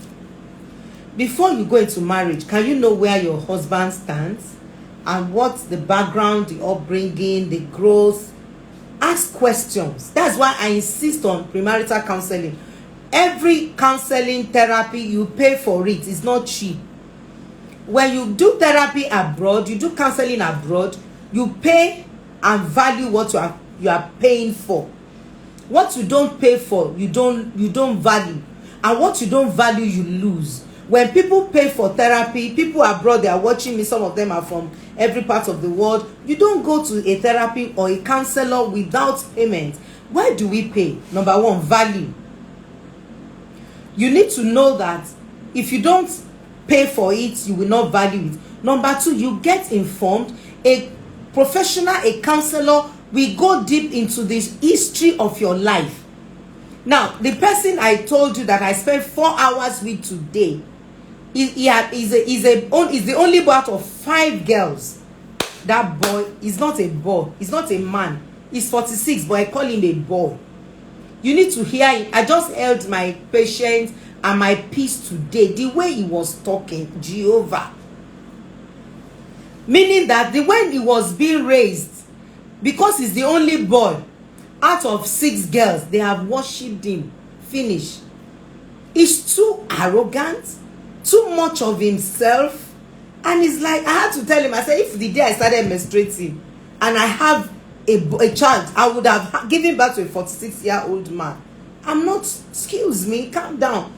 Before you go into marriage, can you know where your husband stands? And what's the background, the upbringing, the growth? Ask questions. That's why I insist on premarital counseling. Every counseling therapy, you pay for it. It's not cheap. When you do therapy abroad, you do counseling abroad, you pay and value what you are paying for. What you don't pay for, you don't value. And what you don't value, you lose. When people pay for therapy, people abroad, they are watching me, some of them are from every part of the world. You don't go to a therapy or a counselor without payment. Why do we pay? Number one, value. You need to know that if you don't pay for it, you will not value it. Number two, you get informed. A professional, a counselor, will go deep into this history of your life. Now, the person I told you that I spent 4 hours with today, is the only boy out of 5 girls. That boy is not a boy. He's not a man. He's 46, but I call him a boy. You need to hear him. I just held my patience and my peace today. The way he was talking, Jehovah. Meaning that the way he was being raised, because he's the only boy out of 6 girls, they have worshipped him. Finish. He's too arrogant, too much of himself. And it's like, I had to tell him, I said, if the day I started menstruating and I have a child, I would have given birth to a 46-year-old man. I'm not, excuse me, calm down.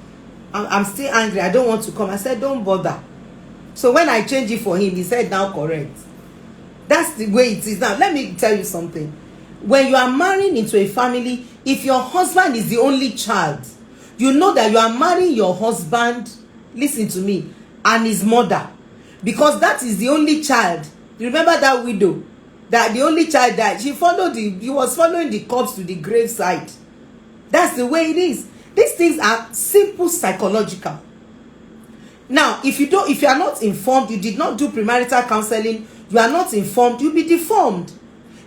I'm still angry. I don't want to come. I said, don't bother. So when I changed it for him, he said, now correct. That's the way it is now. Let me tell you something. When you are marrying into a family, if your husband is the only child, you know that you are marrying your husband, listen to me, and his mother, because that is the only child. Remember that widow, that the only child died. He was following the corpse to the graveside. That's the way it is. These things are simple psychological. Now, if you are not informed, you did not do premarital counseling, you are not informed, you'll be deformed.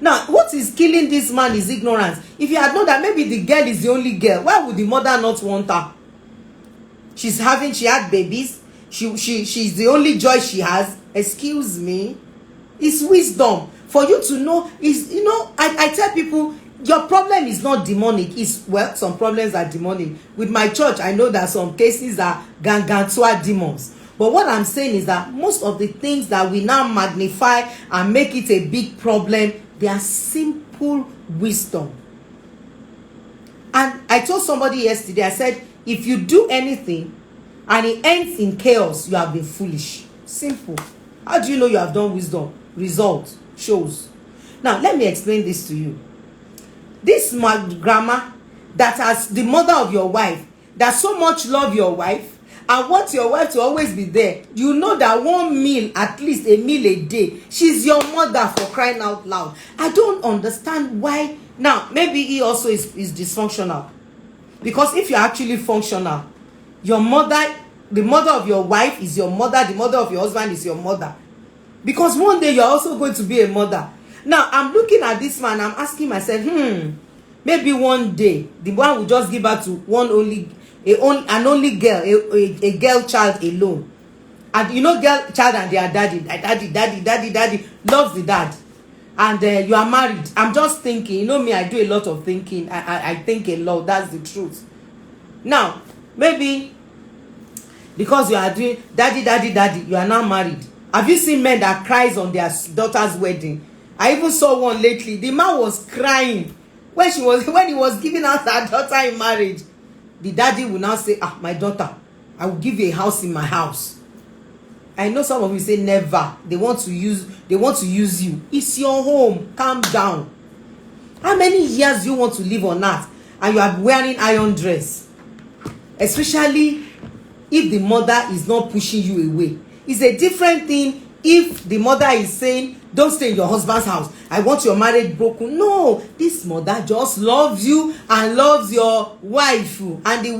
Now, what is killing this man is ignorance. If you had known that maybe the girl is the only girl, why would the mother not want her? She had babies. She's the only joy she has. Excuse me. It's wisdom for you to know. I tell people, your problem is not demonic. Well, some problems are demonic. With my church, I know that some cases are gangantua demons. But what I'm saying is that most of the things that we now magnify and make it a big problem, they are simple wisdom. And I told somebody yesterday, I said, if you do anything and it ends in chaos, you have been foolish. Simple. How do you know you have done wisdom? Result shows. Now, let me explain this to you. This grandma that has the mother of your wife, that so much love your wife and want your wife to always be there, you know that one meal, at least a meal a day, she's your mother, for crying out loud. I don't understand why. Now, maybe he also is dysfunctional. Because if you're actually functional, your mother, the mother of your wife is your mother, the mother of your husband is your mother. Because one day you're also going to be a mother. Now, I'm looking at this man, I'm asking myself, maybe one day, the one will just give birth to an only girl, a girl child alone. And you know, girl child and their daddy loves the dad. And you are married. I'm just thinking, you know me, I do a lot of thinking. I think a lot, that's the truth. Now, maybe because you are doing daddy, you are now married. Have you seen men that cries on their daughter's wedding? I even saw one lately. The man was crying when he was giving out her daughter in marriage. The daddy will now say, my daughter, I will give you a house in my house. I know some of you say never. They want to use you. It's your home. Calm down. How many years do you want to live on earth and you are wearing iron dress? Especially if the mother is not pushing you away. It's a different thing if the mother is saying, don't stay in your husband's house, I want your marriage broken. No, this mother just loves you and loves your wife, and he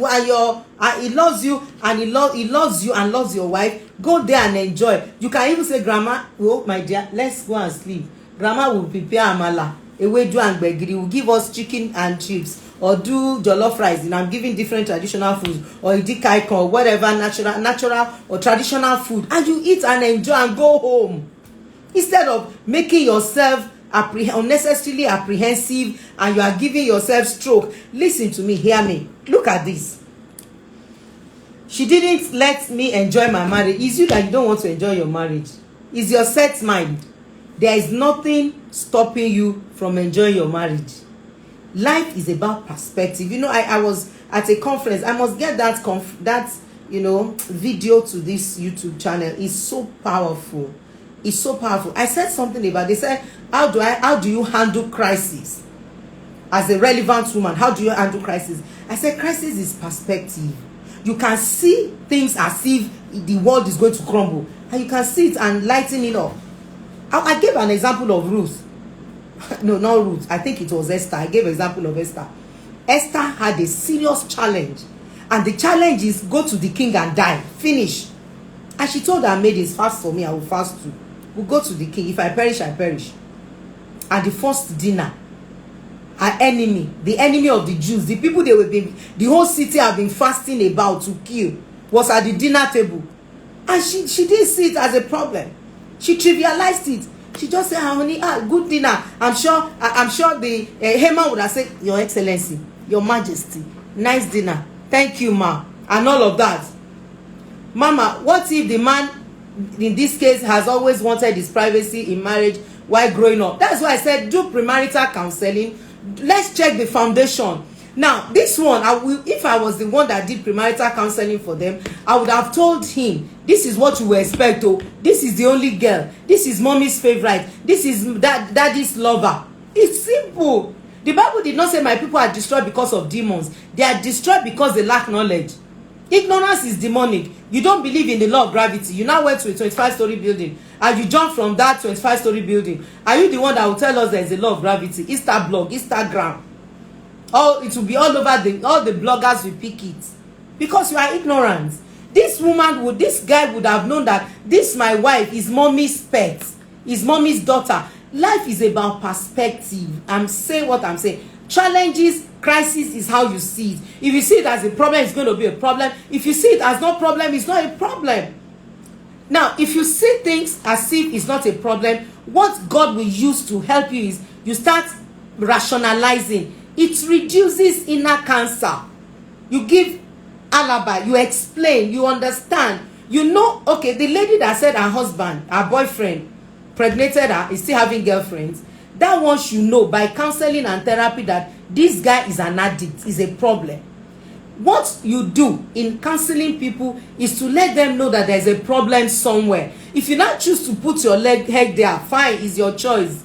loves you and he loves you and loves your wife. Go there and enjoy. You can even say, grandma, oh my dear, let's go and sleep. Grandma will prepare amala, ewedu and gbegiri, will give us chicken and chips, or do jollof rice. And I'm giving different traditional foods, or idikaiko, or whatever natural or traditional food, and you eat and enjoy and go home, instead of making yourself unnecessarily apprehensive and you are giving yourself stroke. Listen to me, hear me. Look at this. She didn't let me enjoy my marriage. Is you that you don't want to enjoy your marriage? Is your set mind? There is nothing stopping you from enjoying your marriage. Life is about perspective. You know, I was at a conference. I must get that video to this YouTube channel. It's so powerful. It's so powerful. I said something about, they said, how do you handle crisis? As a relevant woman, how do you handle crisis? I said, crisis is perspective. You can see things as if the world is going to crumble, and you can see it and lighten it up. I gave an example of Ruth. No, not Ruth. I think it was Esther. I gave an example of Esther. Esther had a serious challenge, and the challenge is go to the king and die. Finish. And she told her maidens, fast for me, I will fast too. We'll go to the king. If I perish, I perish. And the first dinner, her enemy, the enemy of the Jews, the people the whole city have been fasting about to kill, was at the dinner table. And she didn't see it as a problem. She trivialized it. She just said, honey, good dinner. I'm sure the Haman would have said, Your Excellency, Your Majesty, nice dinner. Thank you, ma. And all of that. Mama, what if the man in this case has always wanted his privacy in marriage while growing up? That's why I said do premarital counseling. Let's check the foundation. Now, this one, if I was the one that did premarital counseling for them, I would have told him, this is what you will expect. Oh, this is the only girl. This is mommy's favorite. This is daddy's lover. It's simple. The Bible did not say my people are destroyed because of demons. They are destroyed because they lack knowledge. Ignorance is demonic. You don't believe in the law of gravity. You now went to a 25-story building and you jump from that 25-story building. Are you the one that will tell us there is a law of gravity? Blog, Instagram. Oh, it will be all over all the bloggers will pick it. Because you are ignorant. This guy would have known that this my wife is mommy's pet, is mommy's daughter. Life is about perspective. I'm saying what I'm saying. Challenges, crisis is how you see it. If you see it as a problem, it's going to be a problem. If you see it as no problem, it's not a problem. Now, if you see things as if it's not a problem, what God will use to help you is you start rationalizing. It reduces inner cancer. You give alibi, you explain, you understand. You know, okay, the lady that said her husband, her boyfriend, pregnated her, is still having girlfriends. That one should know by counseling and therapy that this guy is an addict, is a problem. What you do in counseling people is to let them know that there's a problem somewhere. If you now choose to put your head there, fine, it's your choice.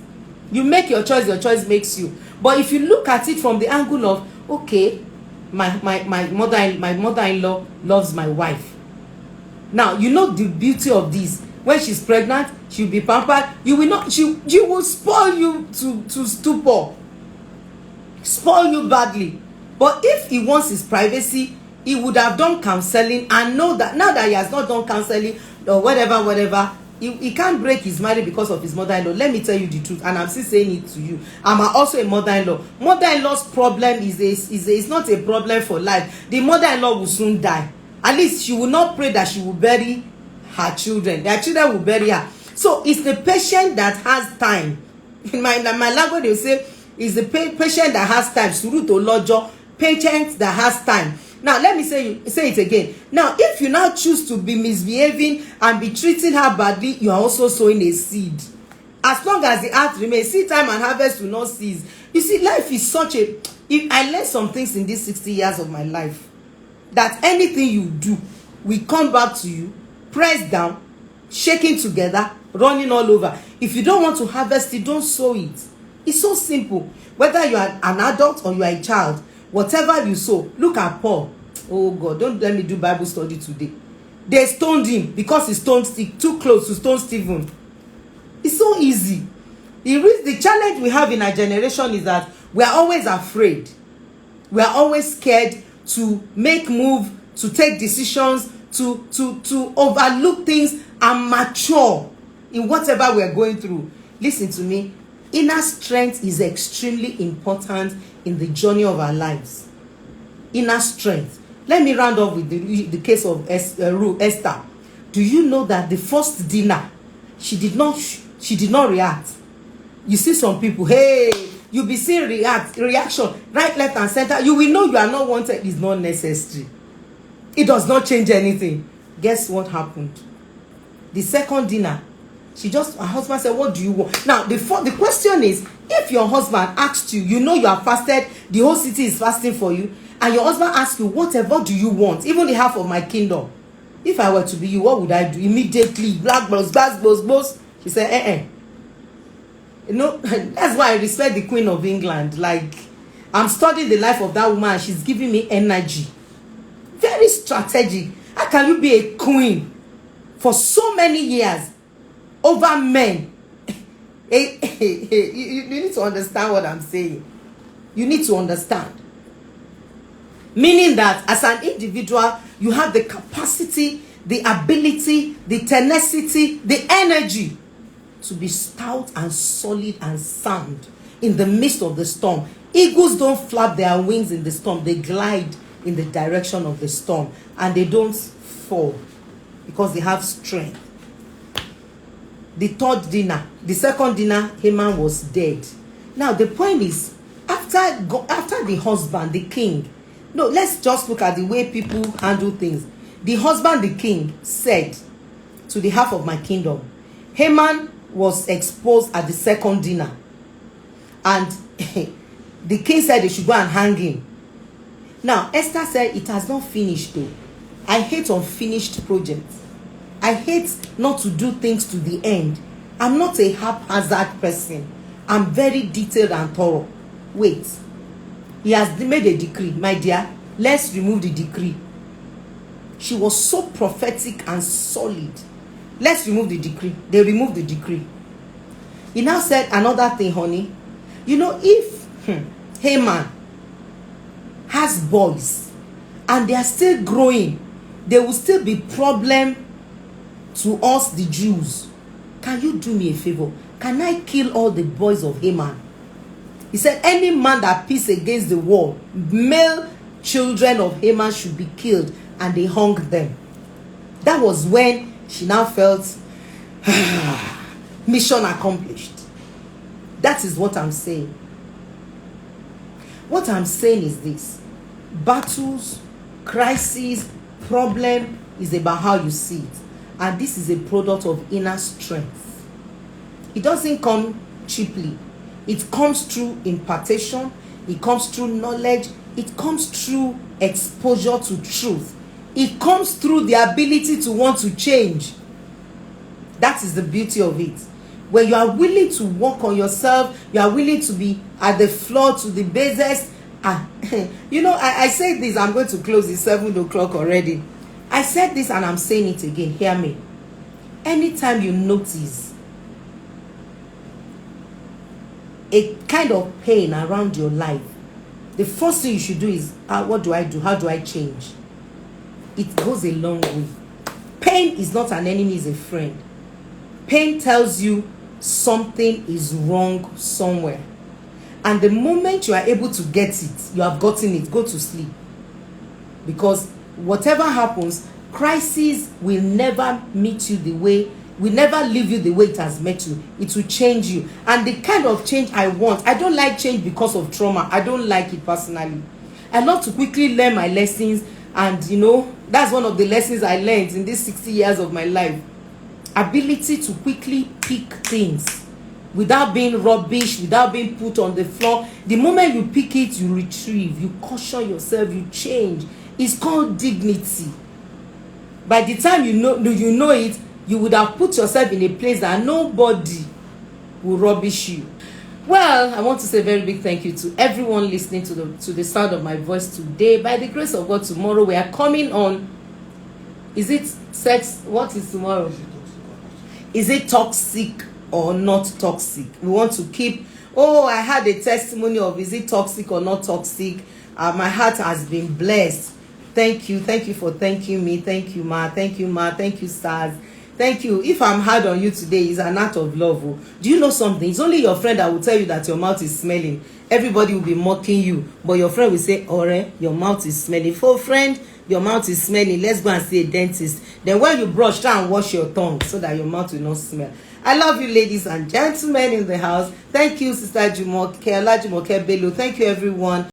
You make your choice makes you. But if you look at it from the angle of, okay, my mother-in-law loves my wife. Now, you know the beauty of this. When she's pregnant, she'll be pampered. You will not, she will spoil you to stupor. Spoil you badly. But if he wants his privacy, he would have done counseling and know that now that he has not done counseling or whatever, he can't break his marriage because of his mother-in-law. Let me tell you the truth, and I'm still saying it to you. I'm also a mother-in-law. Mother-in-law's problem is not a problem for life. The mother-in-law will soon die. At least she will not pray that she will bury her children. Their children will bury her. So it's the patient that has time. In my language, they say, it's the patient that has time. Suru to lojo, patient that has time. Now, let me say it again. Now, if you now choose to be misbehaving and be treating her badly, you are also sowing a seed. As long as the earth remains, seed time and harvest will not cease. You see, life is such a... I learned some things in these 60 years of my life. That anything you do will come back to you, pressed down, shaking together, running all over. If you don't want to harvest it, don't sow it. It's so simple. Whether you are an adult or you are a child, whatever you sow, look at Paul. Oh God, don't let me do Bible study today. They stoned him because he stoned too close to stone Stephen. It's so easy. The challenge we have in our generation is that we are always afraid. We are always scared to make move, to take decisions, to overlook things and mature in whatever we are going through. Listen to me. Inner strength is extremely important in the journey of our lives. Inner strength. Let me round off with the case of Esther. Do you know that the first dinner, she did not react? You see some people, hey, you be seeing reaction, right, left, and center. You will know you are not wanted. It's not necessary. It does not change anything. Guess what happened? The second dinner, her husband said, what do you want? Now, the question is, if your husband asked you, you know you are fasted, the whole city is fasting for you, and your husband asks you, whatever do you want, even the half of my kingdom. If I were to be you, what would I do? Immediately, black boss. She said, You know, that's why I respect the Queen of England. Like, I'm studying the life of that woman, and she's giving me energy. Very strategic. How can you be a queen for so many years over men? You need to understand what I'm saying. You need to understand. Meaning that as an individual, you have the capacity, the ability, the tenacity, the energy to be stout and solid and sound in the midst of the storm. Eagles don't flap their wings in the storm. They glide in the direction of the storm, and they don't fall because they have strength. The second dinner, Haman was dead. Now the point is, after the husband, the king, no, let's just look at the way people handle things. The husband, the king, said to the half of my kingdom, Haman was exposed at the second dinner, and the king said they should go and hang him. Now, Esther said it has not finished though. I hate unfinished projects. I hate not to do things to the end. I'm not a haphazard person. I'm very detailed and thorough. Wait. He has made a decree. My dear, let's remove the decree. She was so prophetic and solid. Let's remove the decree. They removed the decree. He now said another thing, honey. You know, if Haman has boys and they are still growing, there will still be problem to us, the Jews. Can you do me a favor? Can I kill all the boys of Haman? He said, any man that peace against the wall, male children of Haman should be killed, and they hung them. That was when she now felt mission accomplished. That is what I'm saying. What I'm saying is this: battles, crises, problem is about how you see it, and this is a product of inner strength. It doesn't come cheaply. It comes through impartation, it comes through knowledge, it comes through exposure to truth, it comes through the ability to want to change. That is the beauty of it. When you are willing to work on yourself, you are willing to be at the floor to the basis. You know, I said this, I'm going to close it 7 o'clock already. I said this and I'm saying it again. Hear me. Anytime you notice a kind of pain around your life, the first thing you should do is, what do I do? How do I change? It goes a long way. Pain is not an enemy, it's a friend. Pain tells you something is wrong somewhere. And the moment you are able to get it, you have gotten it, go to sleep. Because whatever happens, crisis will never meet you the way, will never leave you the way it has met you. It will change you. And the kind of change I want, I don't like change because of trauma. I don't like it personally. I love to quickly learn my lessons. And you know, that's one of the lessons I learned in these 60 years of my life. Ability to quickly pick things without being rubbish, without being put on the floor. The moment you pick it, you retrieve, you caution yourself, you change. It's called dignity. By the time you know it, you would have put yourself in a place that nobody will rubbish you. Well, I want to say a very big thank you to everyone listening to the sound of my voice today. By the grace of God, tomorrow we are coming on. Is it sex? What is tomorrow? Is it toxic or not toxic? We want to keep. Oh, I had a testimony of, is it toxic or not toxic? My heart has been blessed. Thank you for thanking me. Thank you, ma. Thank you, stars. Thank you. If I'm hard on you today, it's an act of love. Oh. Do you know something? It's only your friend that will tell you that your mouth is smelling. Everybody will be mocking you, but your friend will say, Ore, your mouth is smelling. For friend, your mouth is smelling. Let's go and see a dentist. Then when you brush, try and wash your tongue so that your mouth will not smell. I love you, ladies and gentlemen in the house. Thank you, Sister Jumoke, Jumoke Bello. Thank you, everyone.